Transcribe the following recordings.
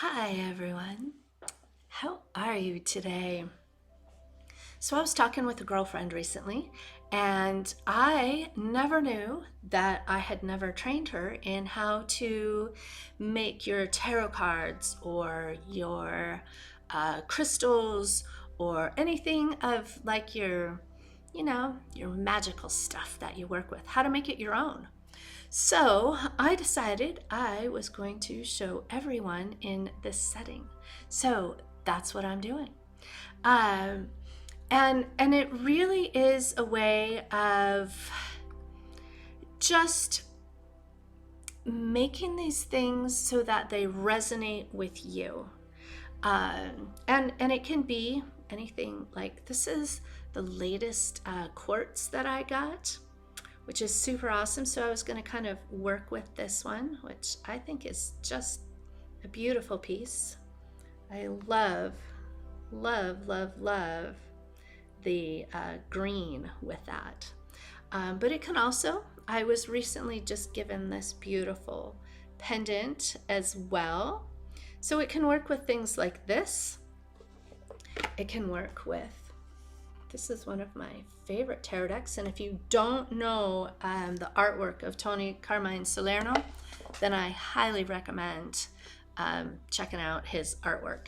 Hi everyone, how are you today? So I was talking with a girlfriend recently and I never knew that I had never trained her in how to make your tarot cards or your crystals or anything of like your magical stuff that you work with, how to make it your own. So I decided I was going to show everyone in this setting. So that's what I'm doing. Um, and it really is a way of just making these things so that they resonate with you. And it can be anything like this is the latest quartz that I got, which is super awesome. So I was going to kind of work with this one, which I think is just a beautiful piece. I love, love, love, love the green with that. But it can also, I was recently just given this beautiful pendant as well. So it can work with things like this. It can work with, this is one of my favorite tarot decks. And if you don't know the artwork of Tony Carmine Salerno, then I highly recommend checking out his artwork.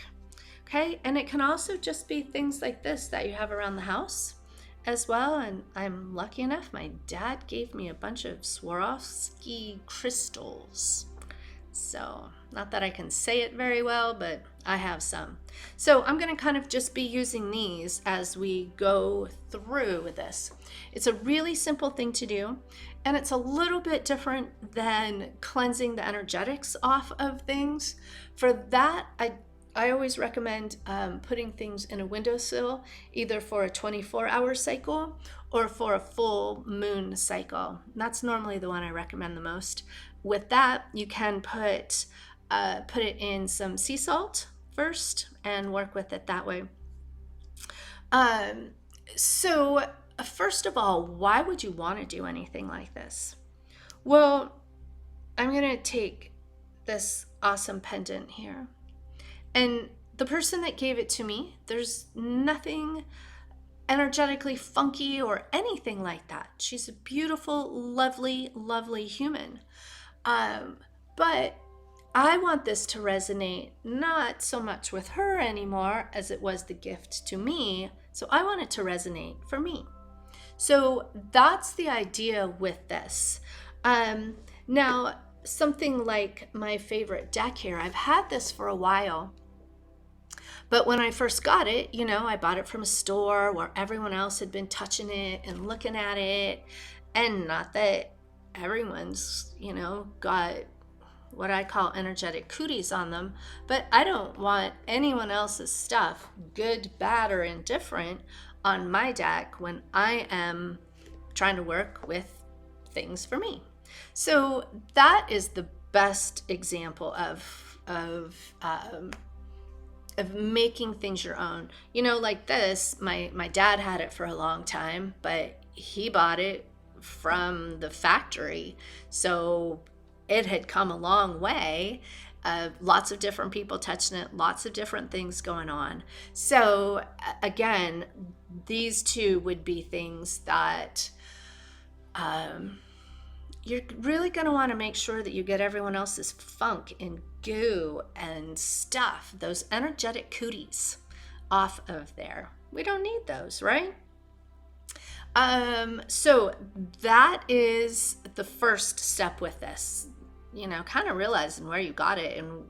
Okay, and it can also just be things like this that you have around the house as well. And I'm lucky enough, my dad gave me a bunch of Swarovski crystals. So, not that I can say it very well, but I have some. So I'm going to kind of just be using these as we go through this. It's a really simple thing to do, and it's a little bit different than cleansing the energetics off of things. For that, I always recommend putting things in a windowsill, either for a 24-hour cycle or for a full moon cycle. And that's normally the one I recommend the most. With that, you can put it in some sea salt first and work with it that way. So first of all, why would you want to do anything like this? Well, I'm going to take this awesome pendant here. And the person that gave it to me, there's nothing energetically funky or anything like that. She's a beautiful, lovely, lovely human. But I want this to resonate not so much with her anymore as it was the gift to me. So I want it to resonate for me. So that's the idea with this. Now, something like my favorite deck here, I've had this for a while. But when I first got it, I bought it from a store where everyone else had been touching it and looking at it. And not that everyone's, got what I call energetic cooties on them, but I don't want anyone else's stuff, good, bad, or indifferent, on my deck when I am trying to work with things for me. So that is the best example of making things your own. Like this, my dad had it for a long time, but he bought it from the factory. So it had come a long way. Lots of different people touching it, lots of different things going on. So again, these two would be things that you're really going to want to make sure that you get everyone else's funk and goo and stuff, those energetic cooties, off of there. We don't need those, right? So that is the first step with this, kind of realizing where you got it and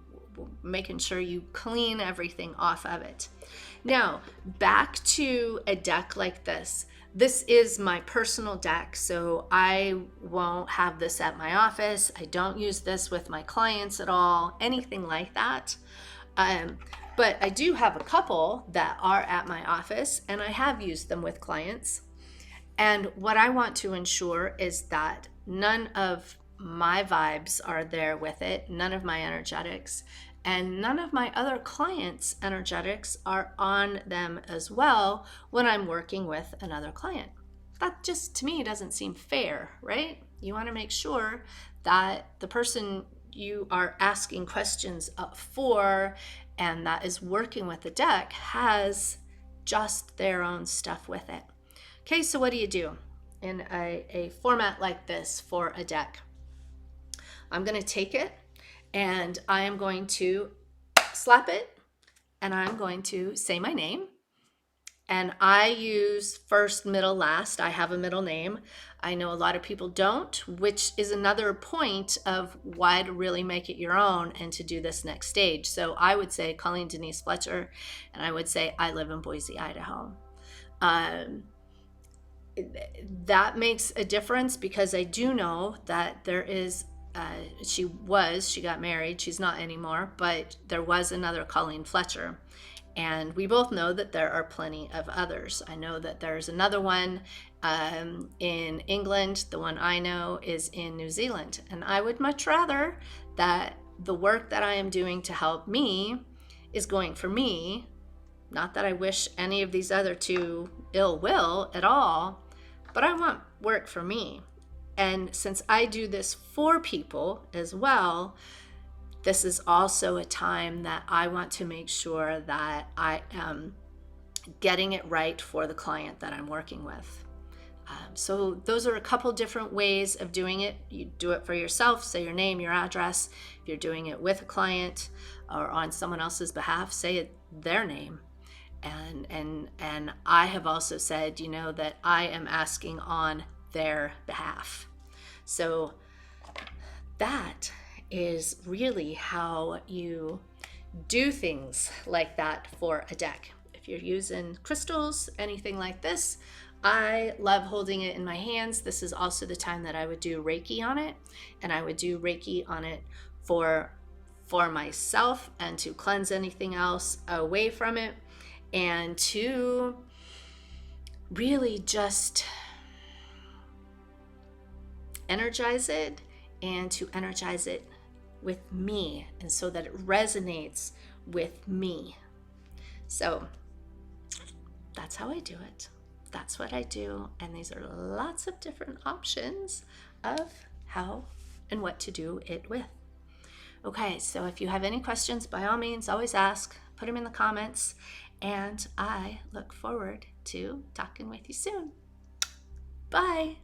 making sure you clean everything off of it. Now, back to a deck like this. This is my personal deck, so I won't have this at my office. I don't use this with my clients at all, anything like that. But I do have a couple that are at my office, and I have used them with clients. And what I want to ensure is that none of my vibes are there with it, none of my energetics, and none of my other clients' energetics are on them as well when I'm working with another client. That just, to me, doesn't seem fair, right? You want to make sure that the person you are asking questions for, and that is working with the deck, has just their own stuff with it. Okay, so what do you do in a format like this for a deck? I'm going to take it and I am going to slap it and I'm going to say my name. And I use first, middle, last. I have a middle name. I know a lot of people don't, which is another point of why to really make it your own and to do this next stage. So I would say Colleen Denise Fletcher, and I would say I live in Boise, Idaho. That makes a difference because I do know that there is, she got married, she's not anymore, but there was another Colleen Fletcher. And we both know that there are plenty of others. I know that there's another one in England. The one I know is in New Zealand. And I would much rather that the work that I am doing to help me is going for me. Not that I wish any of these other two ill will at all, but I want work for me. And since I do this for people as well, this is also a time that I want to make sure that I am getting it right for the client that I'm working with. So those are a couple different ways of doing it. You do it for yourself, say your name, your address. If you're doing it with a client or on someone else's behalf, say their name. And I have also said, that I am asking on their behalf. So that is really how you do things like that for a deck. If you're using crystals, anything like this, I love holding it in my hands. This is also the time that I would do Reiki on it, and I would do Reiki on it for myself and to cleanse anything else away from it and to really just energize it and to energize it with me, and so that it resonates with me. So that's how I do it. That's what I do. And these are lots of different options of how and what to do it with. Okay, so if you have any questions, by all means, always ask, put them in the comments, and I look forward to talking with you soon. Bye.